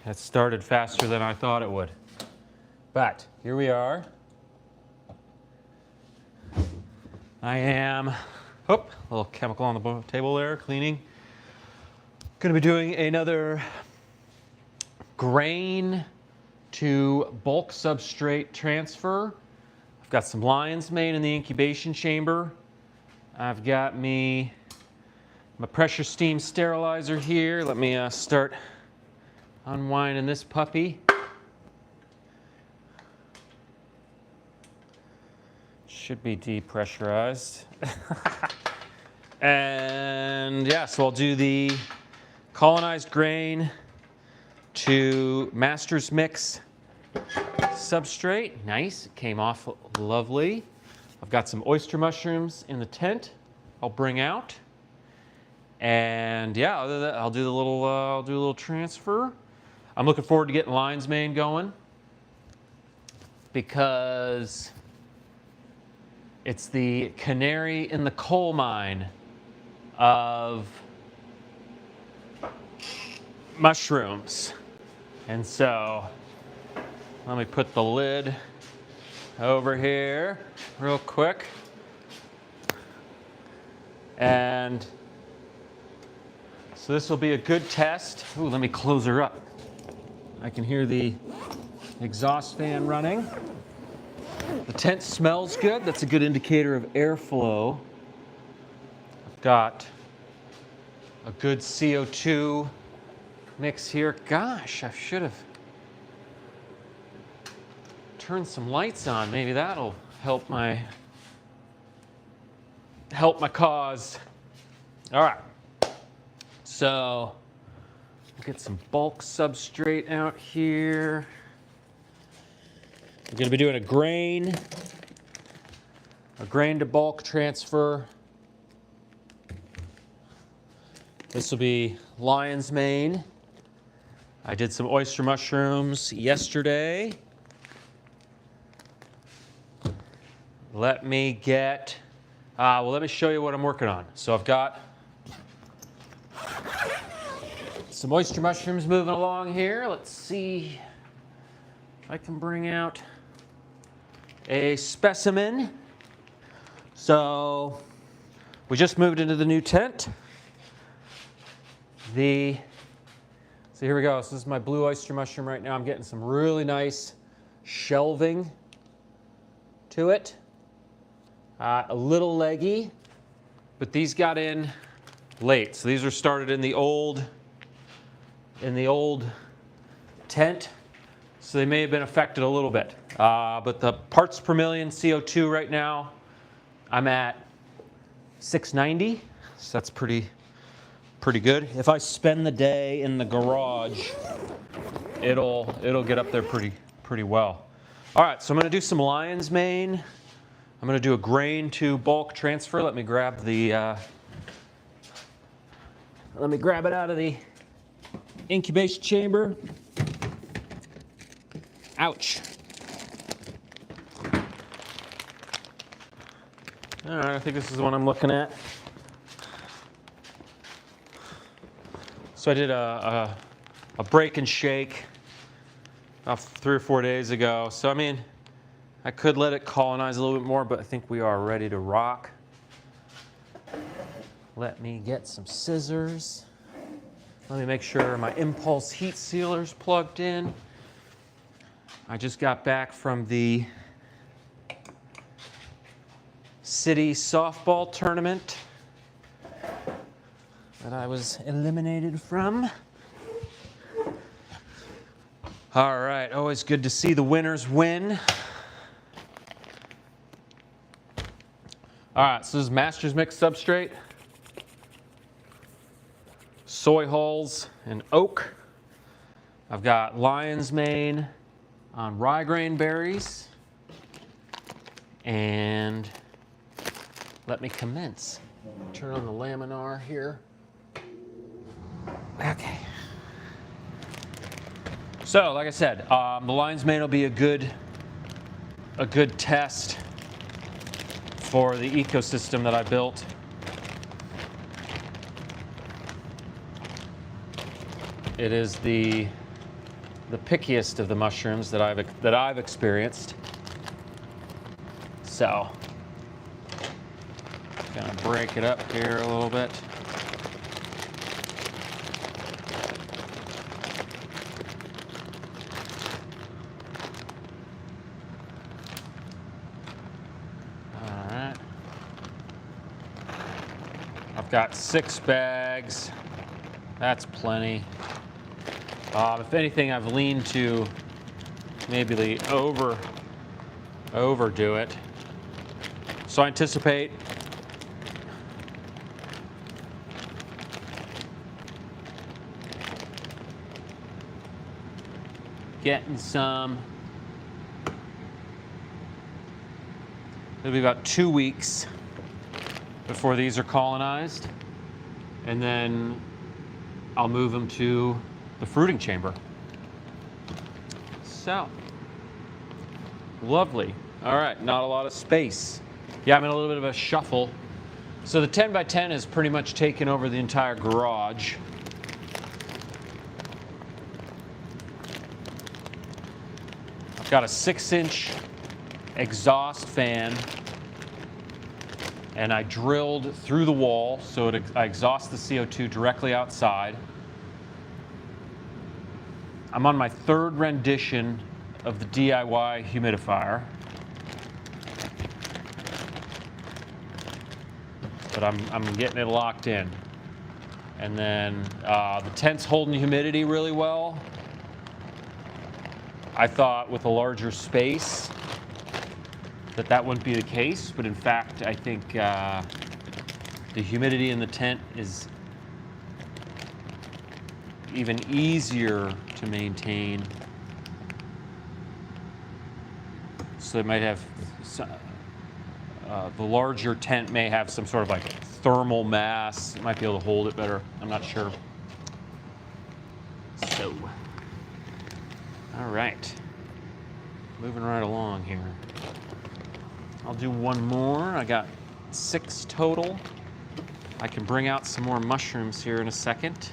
It started faster than I thought it would. But here we are. I am, a little chemical on the table there, cleaning. Going to be doing another grain to bulk substrate transfer. I've got some lion's mane in the incubation chamber. I've got my pressure steam sterilizer here. Let me start unwinding this puppy. Should be depressurized. And yeah, so I'll do the colonized grain to master's mix substrate. Nice, it came off lovely. I've got some oyster mushrooms in the tent I'll bring out. And yeah, other than that, I'll do a little transfer. I'm looking forward to getting lion's mane going because it's the canary in the coal mine of mushrooms. And so let me put the lid over here real quick. And so this will be a good test. Ooh, let me close her up. I can hear the exhaust fan running. The tent smells good. That's a good indicator of airflow. I've got a good CO2 mix here. Gosh, I should have turned some lights on. Maybe that'll help my cause. All right. So get some bulk substrate out here. We're going to be doing a grain to bulk transfer. This will be lion's mane. I did some oyster mushrooms yesterday. Let me show you what I'm working on. So I've got some oyster mushrooms moving along here. Let's see if I can bring out a specimen. So we just moved into the new tent. So here we go. So this is my blue oyster mushroom right now. I'm getting some really nice shelving to it. A little leggy, but these got in late. So these were started in the old tent. So they may have been affected a little bit. But the parts per million CO2 right now, I'm at 690. So that's pretty good. If I spend the day in the garage, it'll get up there pretty well. All right, so I'm gonna do some lion's mane. I'm gonna do a grain to bulk transfer. Let me grab it out of the incubation chamber. Ouch. All right, I think this is the one I'm looking at. So I did a break and shake about 3 or 4 days ago. So I mean, I could let it colonize a little bit more, but I think we are ready to rock. Let me get some scissors. Let me make sure my impulse heat sealer's plugged in. I just got back from the city softball tournament that I was eliminated from. All right, always good to see the winners win. All right, so this is master's mix substrate. Soy hulls and oak. I've got lion's mane on rye grain berries. And let me commence. Turn on the laminar here. Okay. So, like I said, the lion's mane will be a good test for the ecosystem that I built. It is the the pickiest of the mushrooms that I've experienced. So, gonna break it up here a little bit. All right. I've got 6 bags. That's plenty. If anything, I've leaned to maybe overdo it. So I anticipate getting some. It'll be about 2 weeks before these are colonized, and then I'll move them to the fruiting chamber. So, lovely. All right, not a lot of space. Yeah, I'm in a little bit of a shuffle. So the 10 by 10 has pretty much taken over the entire garage. I've got a 6-inch exhaust fan, and I drilled through the wall so I exhaust the CO2 directly outside. I'm on my 3rd rendition of the DIY humidifier. But I'm getting it locked in. And then the tent's holding humidity really well. I thought with a larger space that wouldn't be the case, but in fact, I think the humidity in the tent is even easier to maintain. So it might have the larger tent may have some sort of like thermal mass. It might be able to hold it better. I'm not sure. So, all right, moving right along here. I'll do one more. I got 6 total. I can bring out some more mushrooms here in a second.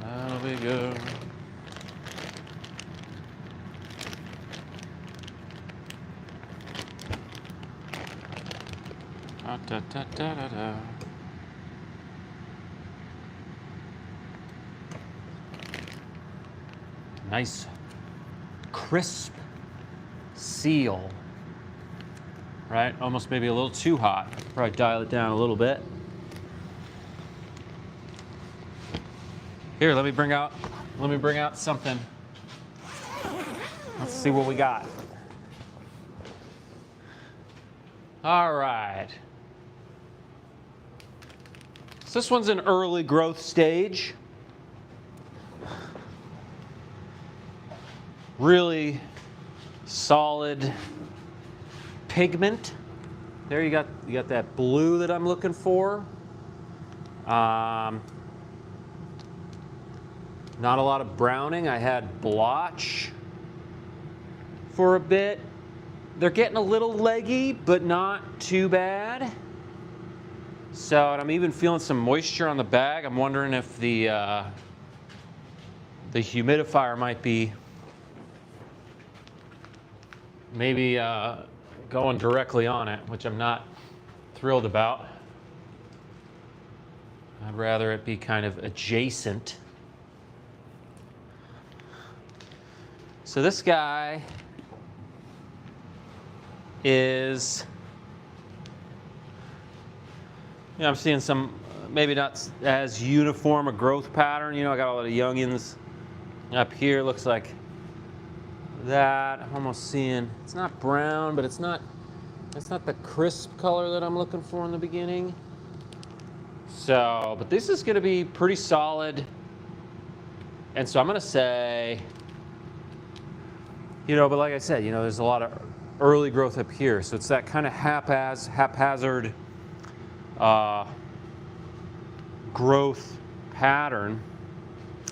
That'll be good. Da, da, da, da, da. Nice, crisp seal, right? Almost maybe a little too hot. Probably dial it down a little bit. Here, let me bring out something. Let's see what we got. All right. So this one's an early growth stage. Really solid pigment. There you got that blue that I'm looking for. Not a lot of browning. I had blotch for a bit. They're getting a little leggy, but not too bad. So, and I'm even feeling some moisture on the bag. I'm wondering if the humidifier might be maybe going directly on it, which I'm not thrilled about. I'd rather it be kind of adjacent. So this guy is, I'm seeing some, maybe not as uniform a growth pattern. I got a lot of youngins up here. Looks like that. I'm almost seeing, it's not brown, but it's not the crisp color that I'm looking for in the beginning. So, but this is going to be pretty solid. And so I'm going to say, but like I said, there's a lot of early growth up here. So it's that kind of haphazard growth pattern.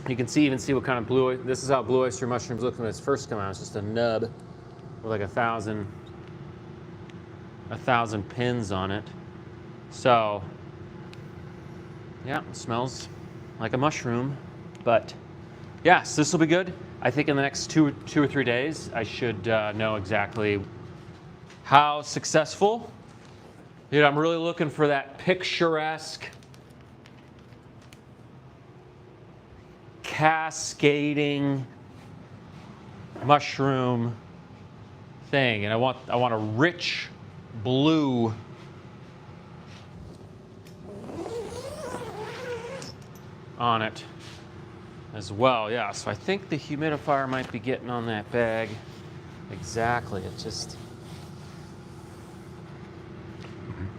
You can even see what kind of blue, this is how blue oyster mushrooms look when it's first come out. It's just a nub with like a thousand pins on it. So yeah, it smells like a mushroom, but yes, this will be good. I think in the next two or 3 days, I should know exactly how successful. Dude, I'm really looking for that picturesque, cascading mushroom thing, and I want a rich blue on it as well. Yeah, so I think the humidifier might be getting on that bag. Exactly, it just,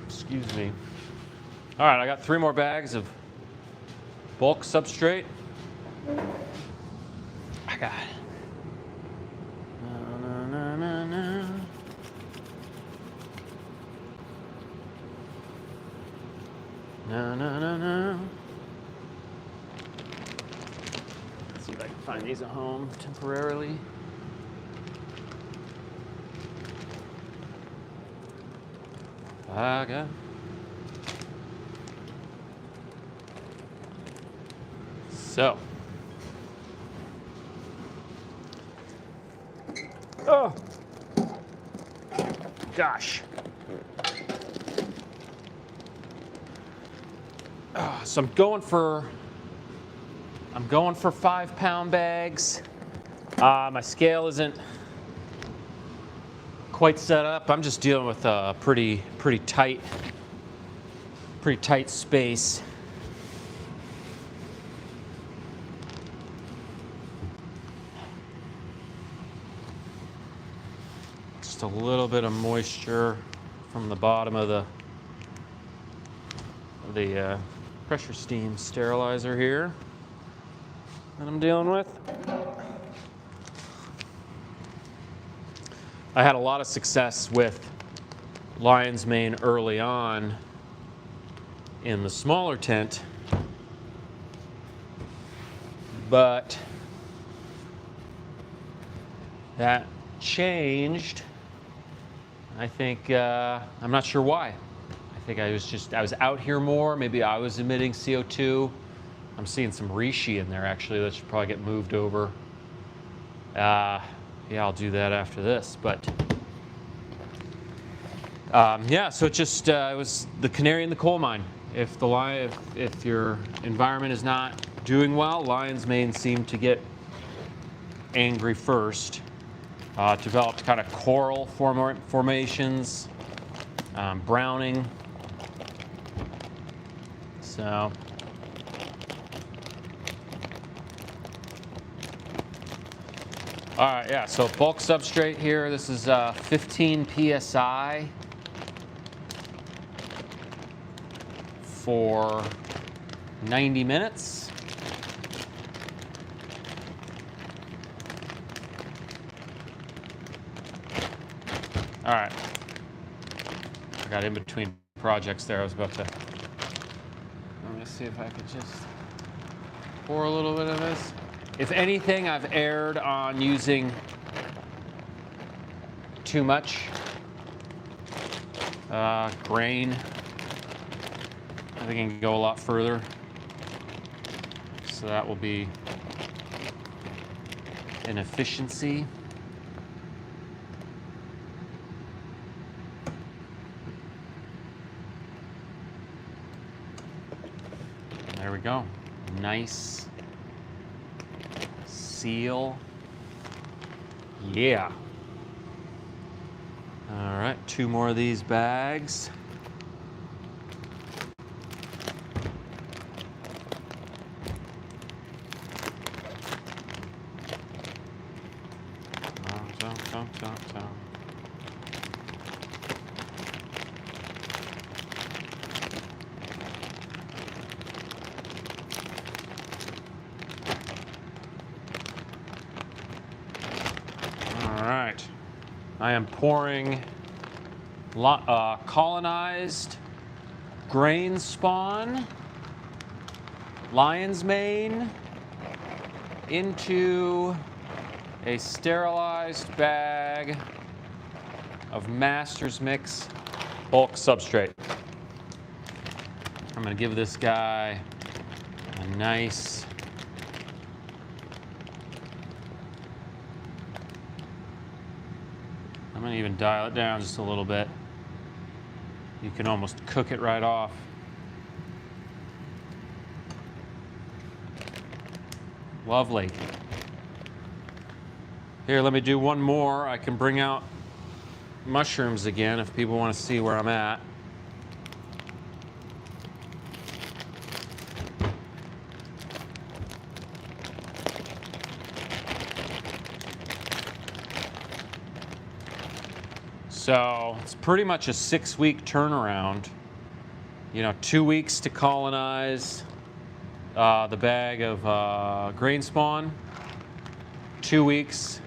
excuse me. All right, I got 3 more bags of bulk substrate. I got it. Let's see if I can find these at home temporarily. Okay. So. Oh. Gosh. So I'm going for 5-pound bags. My scale isn't quite set up. I'm just dealing with a pretty tight space. Just a little bit of moisture from the bottom of the pressure steam sterilizer here that I'm dealing with. I had a lot of success with lion's mane early on in the smaller tent, but that changed. I think, I'm not sure why. I think I was out here more. Maybe I was emitting CO2. I'm seeing some reishi in there actually. That should probably get moved over. Yeah, I'll do that after this. But yeah, so it was the canary in the coal mine. If your environment is not doing well, lion's mane seem to get angry first. Developed kind of coral formations, browning. So. All right, yeah, so bulk substrate here. This is 15 PSI for 90 minutes. All right, I got in between projects there. I was about to, let me see if I could just pour a little bit of this. If anything, I've erred on using too much grain. I think it can go a lot further. So that will be an efficiency. There we go. Nice seal. Yeah. All right, 2 more of these bags. I am pouring colonized grain spawn, lion's mane, into a sterilized bag of Master's Mix bulk substrate. I'm going to give this guy a nice I'm going to even dial it down just a little bit. You can almost cook it right off. Lovely. Here, let me do one more. I can bring out mushrooms again if people want to see where I'm at. So it's pretty much a 6-week turnaround. You know, 2 weeks to colonize the bag of grain spawn, 2 weeks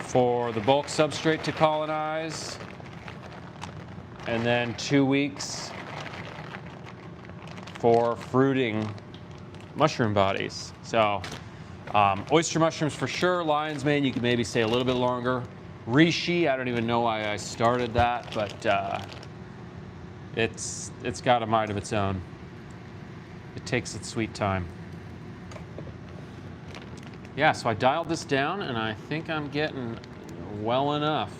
for the bulk substrate to colonize, and then 2 weeks for fruiting mushroom bodies. So oyster mushrooms for sure, lion's mane you could maybe stay a little bit longer. Reishi, I don't even know why I started that, but it's got a mind of its own. It takes its sweet time. Yeah, so I dialed this down and I think I'm getting well enough.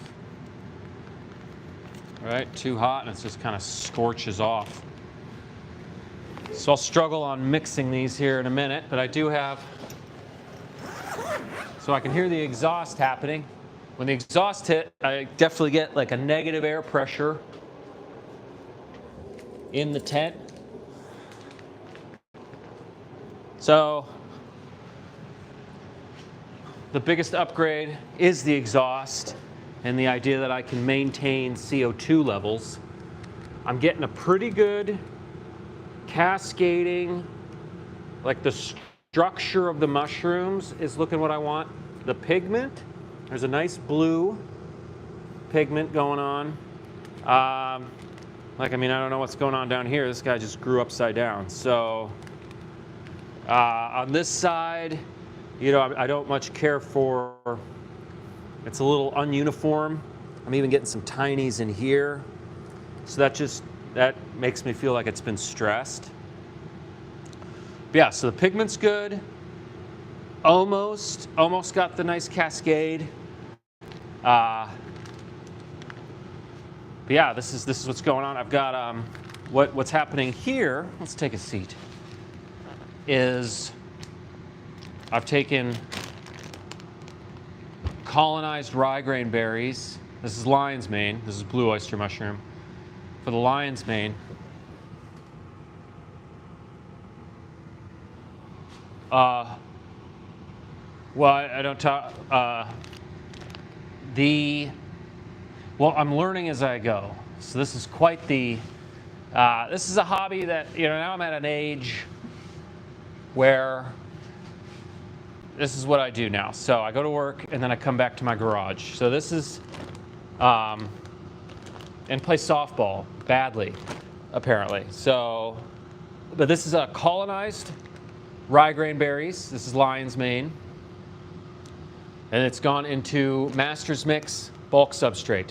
Right, too hot and it just kind of scorches off. So I'll struggle on mixing these here in a minute, but I do have, so I can hear the exhaust happening. When the exhaust hit, I definitely get like a negative air pressure in the tent. So the biggest upgrade is the exhaust and the idea that I can maintain CO2 levels. I'm getting a pretty good cascading, like the structure of the mushrooms is looking what I want. The pigment, there's a nice blue pigment going on. Like, I mean, I don't know what's going on down here. This guy just grew upside down. So on this side, you know, I don't much care for, it's a little ununiform. I'm even getting some tinies in here. So that makes me feel like it's been stressed. But yeah, so the pigment's good. Almost got the nice cascade. But yeah, this is what's going on. I've got what's happening here. Let's take a seat. Is I've taken colonized rye grain berries. This is lion's mane. This is blue oyster mushroom. For the lion's mane, well, I don't talk. Well, I'm learning as I go. So this is quite the. This is a hobby that, you know, now I'm at an age where this is what I do now. So I go to work and then I come back to my garage. So this is, and play softball badly, apparently. So, but this is a colonized rye grain berries. This is lion's mane. And it's gone into Master's Mix bulk substrate.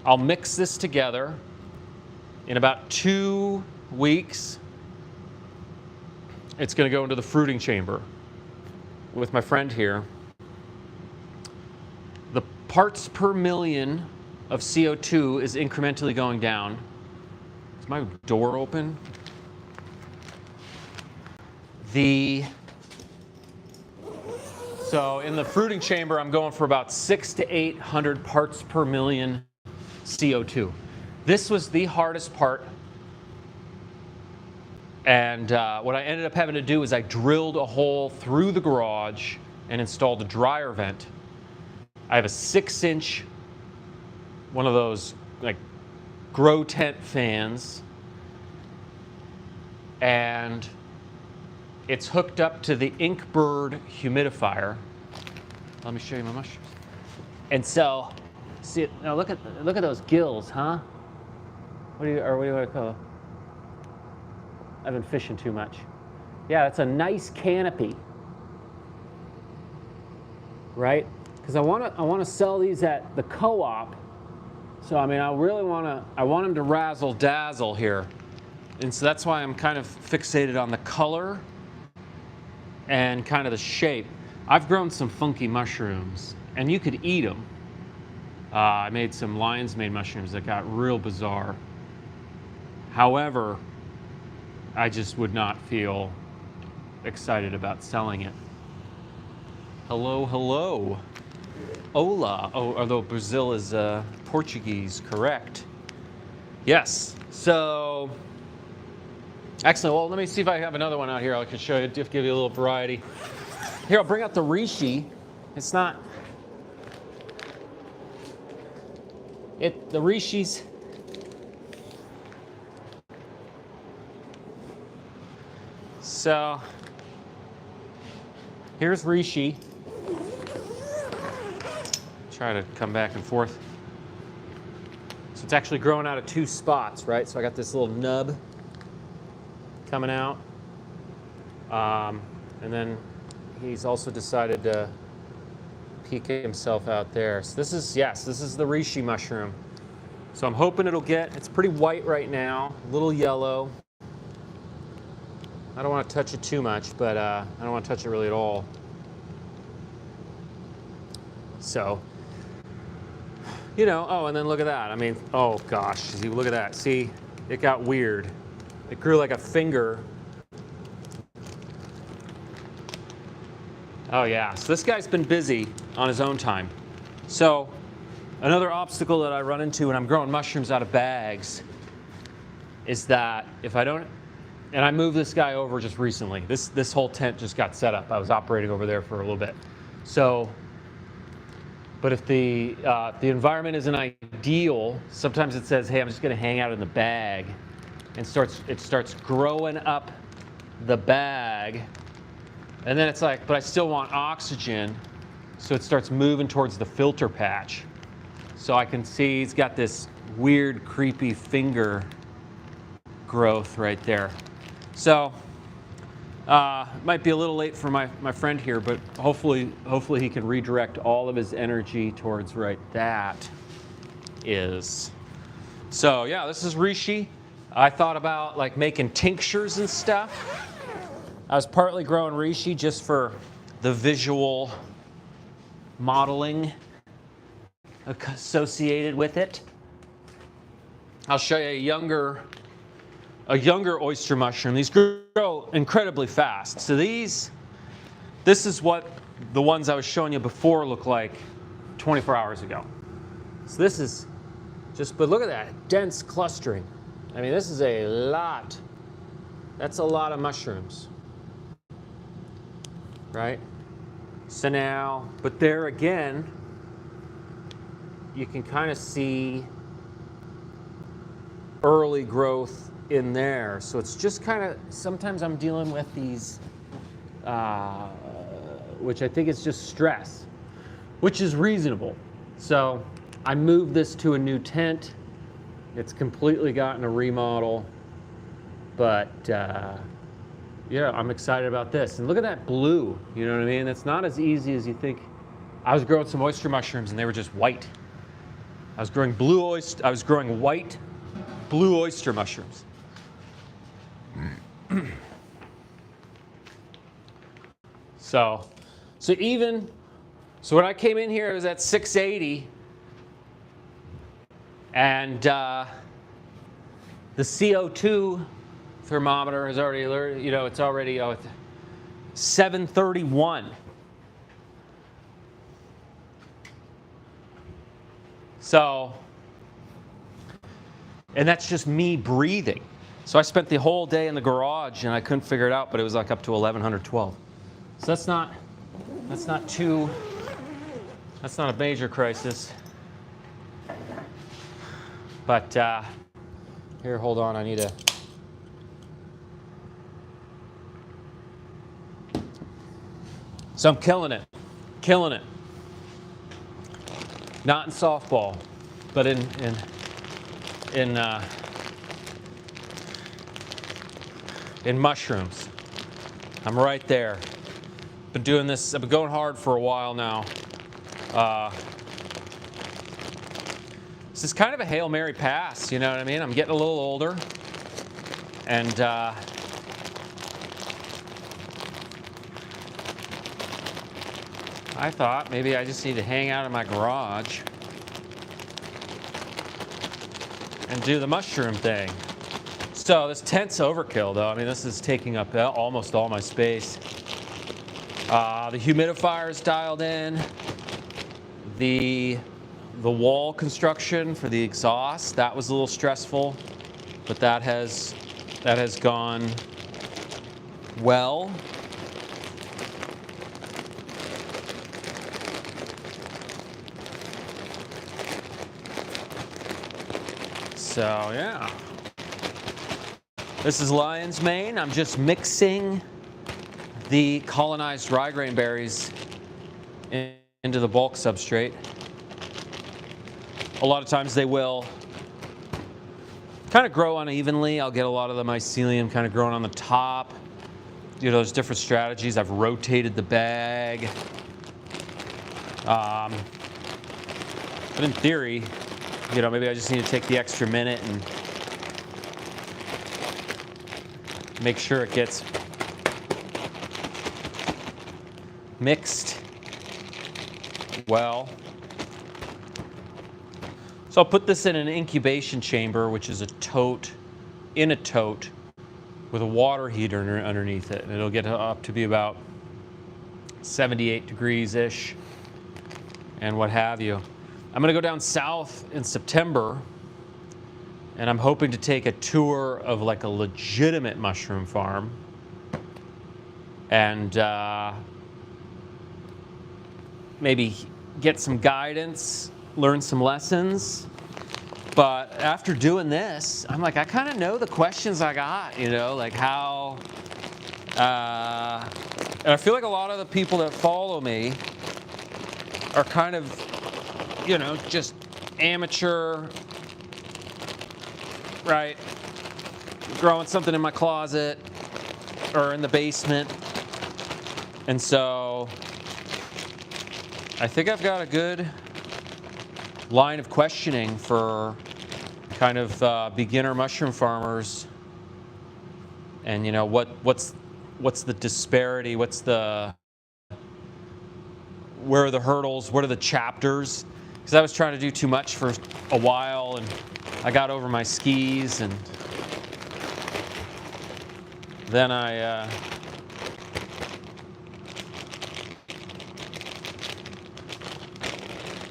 I'll mix this together in about 2 weeks. It's going to go into the fruiting chamber with my friend here. The parts per million of CO2 is incrementally going down. Is my door open? So in the fruiting chamber, I'm going for about 600 to 800 parts per million CO2. This was the hardest part. And what I ended up having to do is I drilled a hole through the garage and installed a dryer vent. I have a 6-inch, one of those like grow tent fans. And it's hooked up to the Inkbird humidifier. Let me show you my mushrooms. And so, see, now look at those gills, huh? What do you want to call it? I've been fishing too much. Yeah, that's a nice canopy, right? Because I want to sell these at the co-op. So I mean, I want them to razzle dazzle here, and so that's why I'm kind of fixated on the color and kind of the shape. I've grown some funky mushrooms, and you could eat them. I made some lion's mane mushrooms that got real bizarre. However, I just would not feel excited about selling it. Hello, hello. Hola. Oh, although Brazil is Portuguese, correct. Yes. So, excellent. Well, let me see if I have another one out here. I can show you, give you a little variety. Here, I'll bring out the reishi. It's not. The reishis. So, here's reishi. Try to come back and forth. So it's actually growing out of two spots, right? So I got this little nub coming out. And then he's also decided to peek himself out there. So this is the reishi mushroom. So I'm hoping it's pretty white right now, a little yellow. I don't want to touch it too much, but I don't want to touch it really at all. So, oh, and then look at that. I mean, oh gosh, see, look at that. See, it got weird. It grew like a finger. Oh yeah, so this guy's been busy on his own time. So, another obstacle that I run into when I'm growing mushrooms out of bags is that if I don't, and I moved this guy over just recently. This whole tent just got set up. I was operating over there for a little bit. So, but if the environment isn't ideal, sometimes it says, hey, I'm just going to hang out in the bag, and it starts growing up the bag, and then it's like, but I still want oxygen, so it starts moving towards the filter patch. So I can see he's got this weird, creepy finger growth right there. So, might be a little late for my friend here, but hopefully he can redirect all of his energy towards right that is. So yeah, this is reishi. I thought about like making tinctures and stuff. I was partly growing reishi just for the visual modeling associated with it. I'll show you a younger oyster mushroom. These grow incredibly fast. So this is what the ones I was showing you before look like 24 hours ago. So this is but look at that, dense clustering. I mean, this is a lot. That's a lot of mushrooms, right? So now, but there again, you can kind of see early growth in there. So it's just kind of, sometimes I'm dealing with these, which I think is just stress, which is reasonable. So I moved this to a new tent. It's completely gotten a remodel, but yeah, I'm excited about this. And look at that blue, you know what I mean? It's not as easy as you think. I was growing some oyster mushrooms and they were just white. I was growing white blue oyster mushrooms. So when I came in here, it was at 680, and the CO2 thermometer is already, it's already 731. So, and that's just me breathing. So I spent the whole day in the garage and I couldn't figure it out, but it was like up to 1112. So that's not a major crisis. But here, hold on, I need to. So I'm killing it. Not in softball, but in mushrooms. I'm right there. Been doing this, I've been going hard for a while now. This is kind of a Hail Mary pass, you know what I mean? I'm getting a little older, and I thought maybe I just need to hang out in my garage and do the mushroom thing. So this tent's overkill though. I mean, this is taking up almost all my space. The humidifier is dialed in. The wall construction for the exhaust, that was a little stressful, but that has gone well. So yeah, this is lion's mane. I'm just mixing the colonized rye grain berries into the bulk substrate. A lot of times they will kind of grow unevenly. I'll get a lot of the mycelium kind of growing on the top. You know, there's different strategies. I've rotated the bag. But in theory, you know, maybe I just need to take the extra minute and make sure it gets mixed well. So I'll put this in an incubation chamber, which is a tote, in a tote with a water heater underneath it. And it'll get up to be about 78 degrees-ish and what have you. I'm gonna go down south in September, and I'm hoping to take a tour of like a legitimate mushroom farm and maybe get some guidance, learn some lessons. But after doing this, I'm like, I kind of know the questions I got, you know, like how, and I feel like a lot of the people that follow me are kind of, you know, just amateur, right? Growing something in my closet or in the basement. And so I think I've got a good line of questioning for kind of beginner mushroom farmers. And you know, what's the disparity? Where are the hurdles? What are the chapters? Because I was trying to do too much for a while, and I got over my skis, and then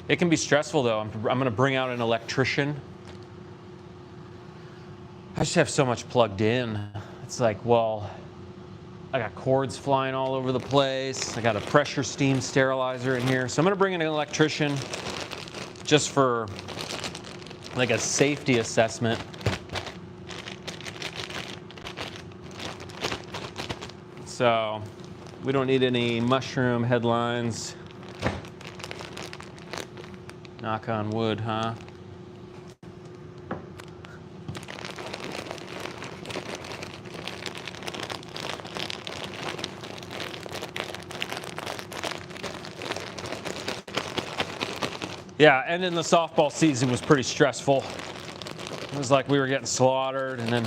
it can be stressful though. I'm going to bring out an electrician. I just have so much plugged in. It's like, well, I got cords flying all over the place. I got a pressure steam sterilizer in here. So I'm going to bring in an electrician just for like a safety assessment. So we don't need any mushroom headlines. Knock on wood, huh? Yeah, and then the softball season was pretty stressful. It was like we were getting slaughtered, and then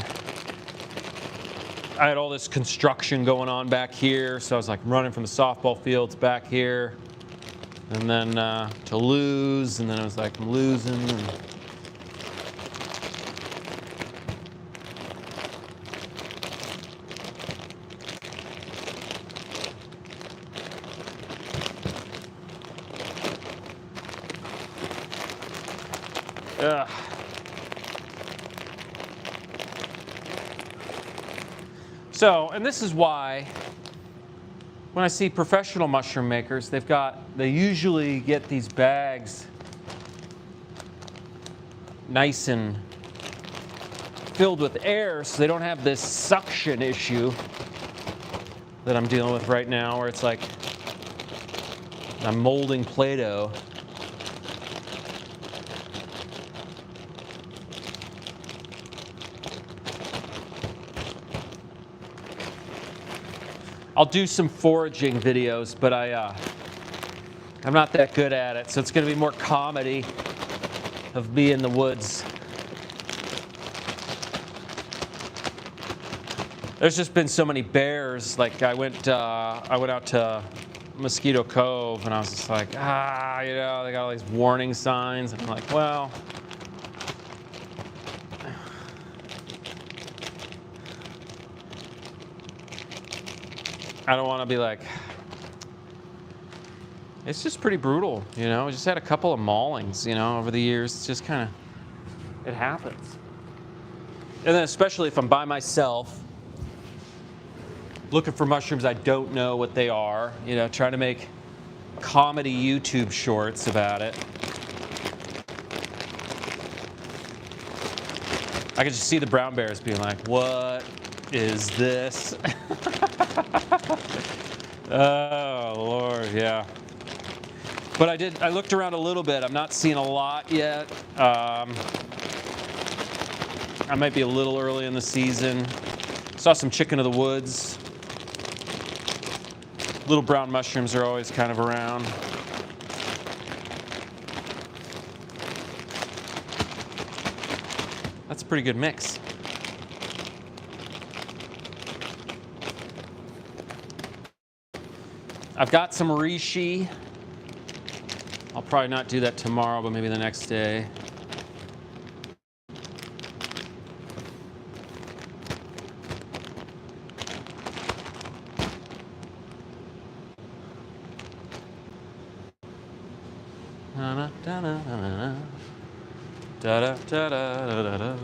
I had all this construction going on back here, so I was like running from the softball fields back here, and then to lose, and then I was like, I'm losing. And so, and this is why when I see professional mushroom makers, they usually get these bags nice and filled with air, so they don't have this suction issue that I'm dealing with right now, where it's like I'm molding Play-Doh. I'll do some foraging videos, but I'm not that good at it, so it's going to be more comedy of me in the woods. There's just been so many bears. Like I went out to Mosquito Cove, and I was just like, they got all these warning signs, and I'm like, well, I don't want to be like, it's just pretty brutal, you know. I just had a couple of maulings, you know, over the years. It's just kind of, it happens. And then especially if I'm by myself, looking for mushrooms I don't know what they are, you know, trying to make comedy YouTube shorts about it. I could just see the brown bears being like, what is this? Oh, Lord, yeah. But I looked around a little bit. I'm not seeing a lot yet. I might be a little early in the season. Saw some chicken of the woods. Little brown mushrooms are always kind of around. That's a pretty good mix. I've got some reishi. I'll probably not do that tomorrow, but maybe the next day. Da da da da da da da.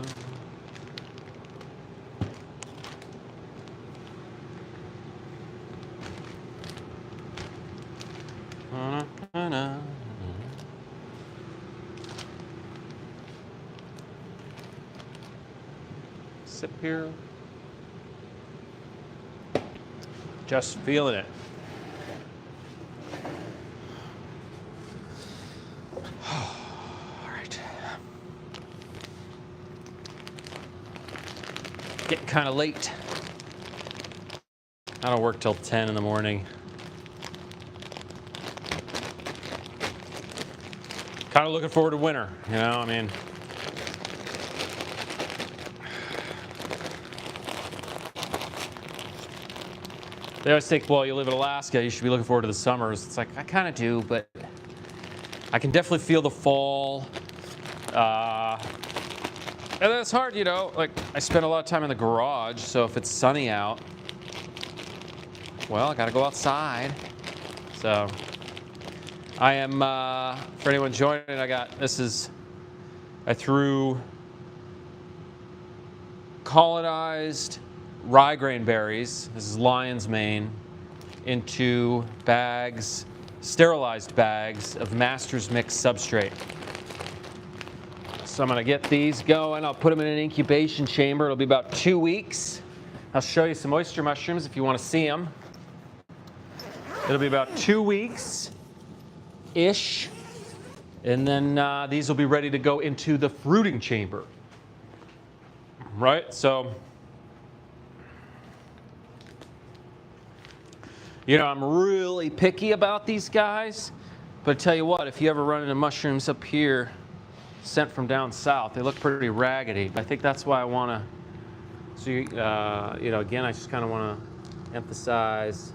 Sip here. Just feeling it. All right. Getting kind of late. I don't work till 10 in the morning. Kind of looking forward to winter, you know, I mean. They always think, well, you live in Alaska, you should be looking forward to the summers. It's like, I kind of do, but I can definitely feel the fall. And then it's hard, you know, like I spend a lot of time in the garage, so if it's sunny out, well, I gotta go outside. So I am, for anyone joining, I threw colonized rye grain berries, this is lion's mane, into bags, sterilized bags of Master's Mix substrate. So I'm gonna get these going. I'll put them in an incubation chamber. It'll be about 2 weeks. I'll show you some oyster mushrooms if you wanna see them. It'll be about 2 weeks-ish. And then these will be ready to go into the fruiting chamber. Right, so, you know, I'm really picky about these guys, but I tell you what, if you ever run into mushrooms up here, sent from down south, they look pretty raggedy. I think that's why I want to, so you know, again, I just kind of want to emphasize,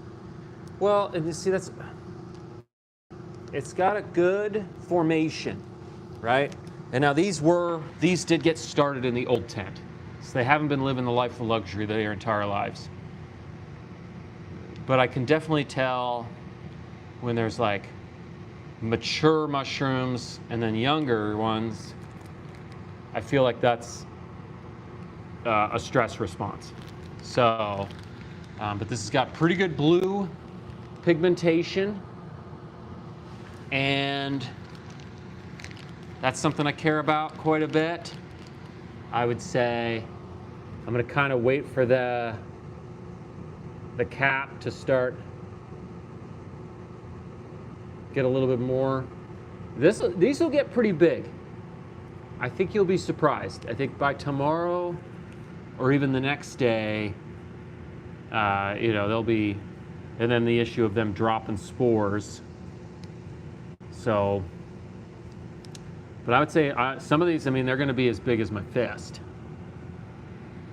well, and you see it's got a good formation, right? And now these did get started in the old tent. So they haven't been living the life of luxury their entire lives. But I can definitely tell when there's like mature mushrooms and then younger ones. I feel like that's a stress response. So, but this has got pretty good blue pigmentation, and that's something I care about quite a bit. I would say I'm going to kind of wait for the cap to start, get a little bit more. These will get pretty big. I think you'll be surprised. I think by tomorrow or even the next day, you know, they'll be and then the issue of them dropping spores. So, but I would say some of these, I mean, they're going to be as big as my fist.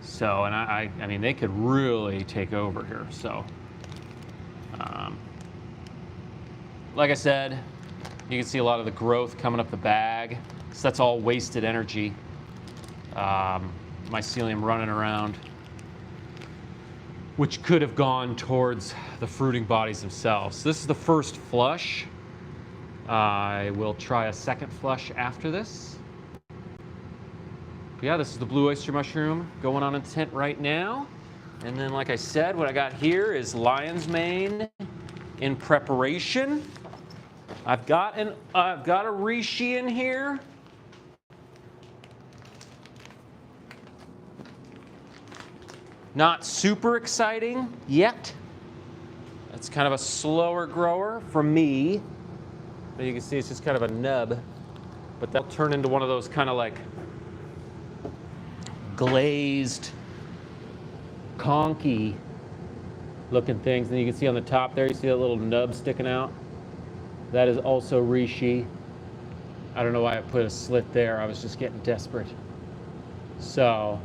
So, and I mean, they could really take over here. So, like I said, you can see a lot of the growth coming up the bag. So that's all wasted energy. Mycelium running around, which could have gone towards the fruiting bodies themselves. So this is the first flush. I will try a second flush after this. But yeah, this is the blue oyster mushroom going on in tint right now. And then, like I said, what I got here is lion's mane in preparation. I've got a reishi in here. Not super exciting yet. It's kind of a slower grower for me. But you can see it's just kind of a nub. But that'll turn into one of those kind of like glazed, conky looking things. And you can see on the top there, you see that little nub sticking out? That is also reishi. I don't know why I put a slit there. I was just getting desperate. So,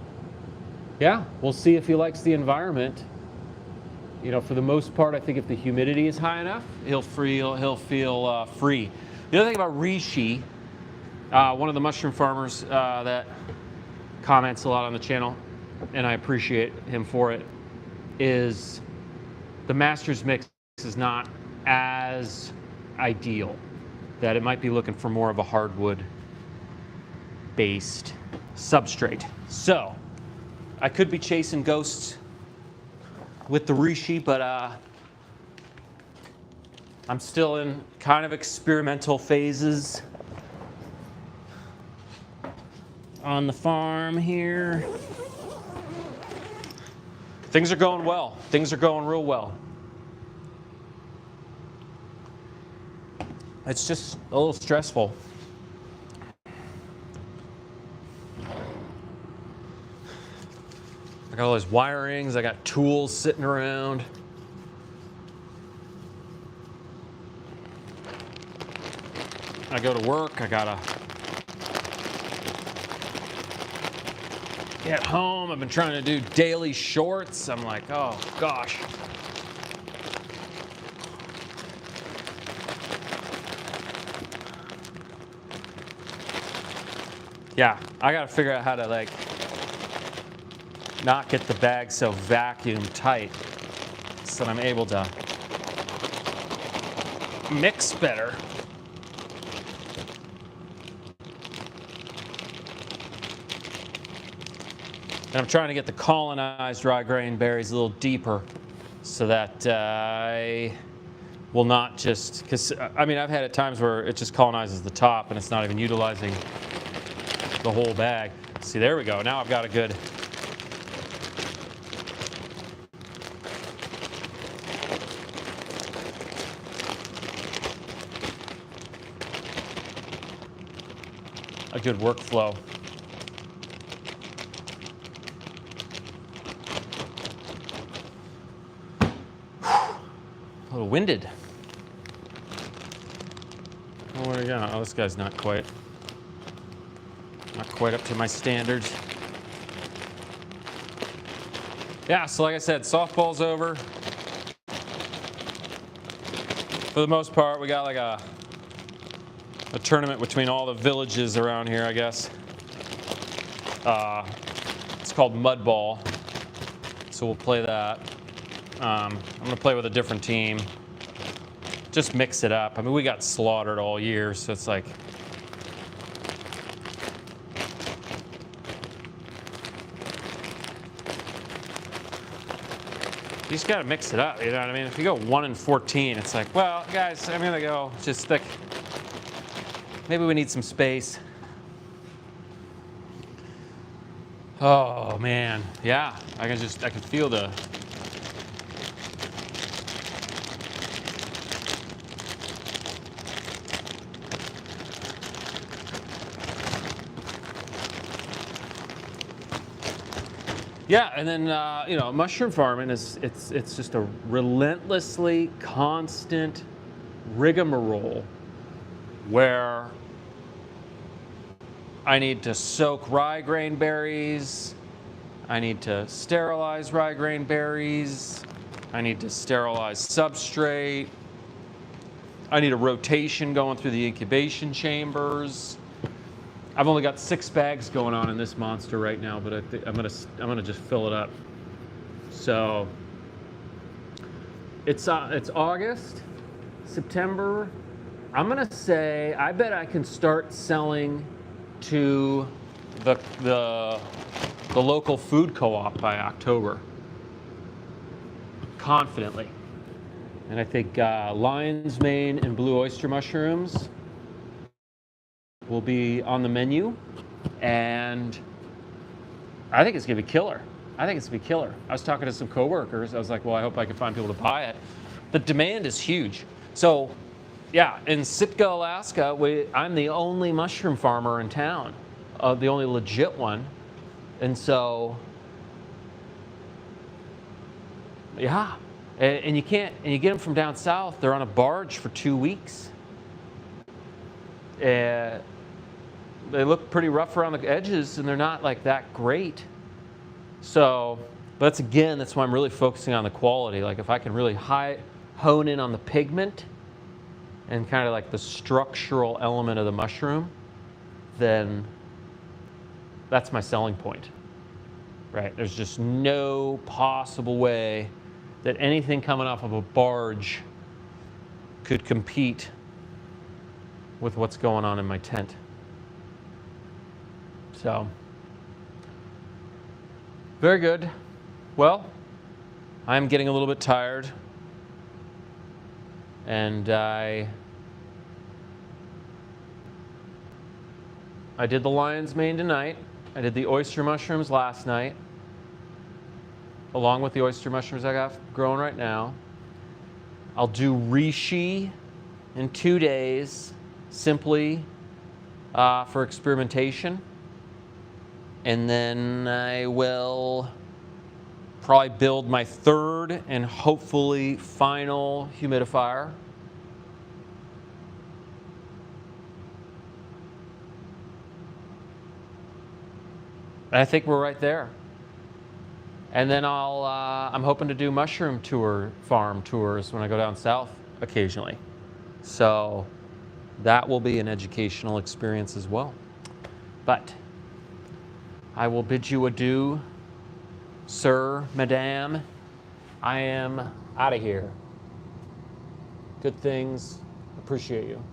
yeah, we'll see if he likes the environment. You know, for the most part, I think if the humidity is high enough, he'll feel free. The other thing about reishi, one of the mushroom farmers that comments a lot on the channel, and I appreciate him for it, is the master's mix is not as ideal. That it might be looking for more of a hardwood-based substrate. So, I could be chasing ghosts with the reishi, but I'm still in kind of experimental phases on the farm here. Things are going well. Things are going real well. It's just a little stressful. I got all those wirings, I got tools sitting around. I go to work, I gotta get home. I've been trying to do daily shorts. I'm like, oh gosh. Yeah, I gotta figure out how to like not get the bag so vacuum tight so that I'm able to mix better. And I'm trying to get the colonized dry grain berries a little deeper so that I will not just, because I mean, I've had at times where it just colonizes the top and it's not even utilizing the whole bag. See, there we go. Now I've got a good workflow. A little winded. Oh, where are we going? Oh, this guy's not quite up to my standards. Yeah, so like I said, softball's over. For the most part, we got like a tournament between all the villages around here, I guess. It's called Mud Ball, so we'll play that. I'm gonna play with a different team. Just mix it up. I mean, we got slaughtered all year, so it's like, you just gotta mix it up, you know what I mean? If you go 1-14, it's like, well, guys, I'm gonna go just like, maybe we need some space. Oh man, yeah, I can feel the, Yeah, and then you know, mushroom farming is it's just a relentlessly constant rigmarole where I need to soak rye grain berries, I need to sterilize rye grain berries, I need to sterilize substrate, I need a rotation going through the incubation chambers. I've only got 6 bags going on in this monster right now, but I think I'm gonna just fill it up. So it's August, September. I'm gonna say I bet I can start selling to the local food co-op by October, confidently. And I think lion's mane and blue oyster mushrooms will be on the menu, and I think it's gonna be killer. I think it's gonna be killer. I was talking to some coworkers. I was like, well, I hope I can find people to buy it. The demand is huge. So, yeah, in Sitka, Alaska, I'm the only mushroom farmer in town, the only legit one, and so, yeah, and you get them from down south. They're on a barge for 2 weeks. They look pretty rough around the edges, and they're not like that great. So, but that's why I'm really focusing on the quality. Like if I can really hone in on the pigment and kind of like the structural element of the mushroom, then that's my selling point, right? There's just no possible way that anything coming off of a barge could compete with what's going on in my tent. So, very good. Well, I'm getting a little bit tired, and I did the lion's mane tonight. I did the oyster mushrooms last night, along with the oyster mushrooms I got growing right now. I'll do reishi in 2 days, simply for experimentation. And then I will probably build my 3rd and hopefully final humidifier. And I think we're right there. And then I'm hoping to do mushroom farm tours when I go down south occasionally. So that will be an educational experience as well. But I will bid you adieu, sir, madame. I am out of here. Good things. Appreciate you.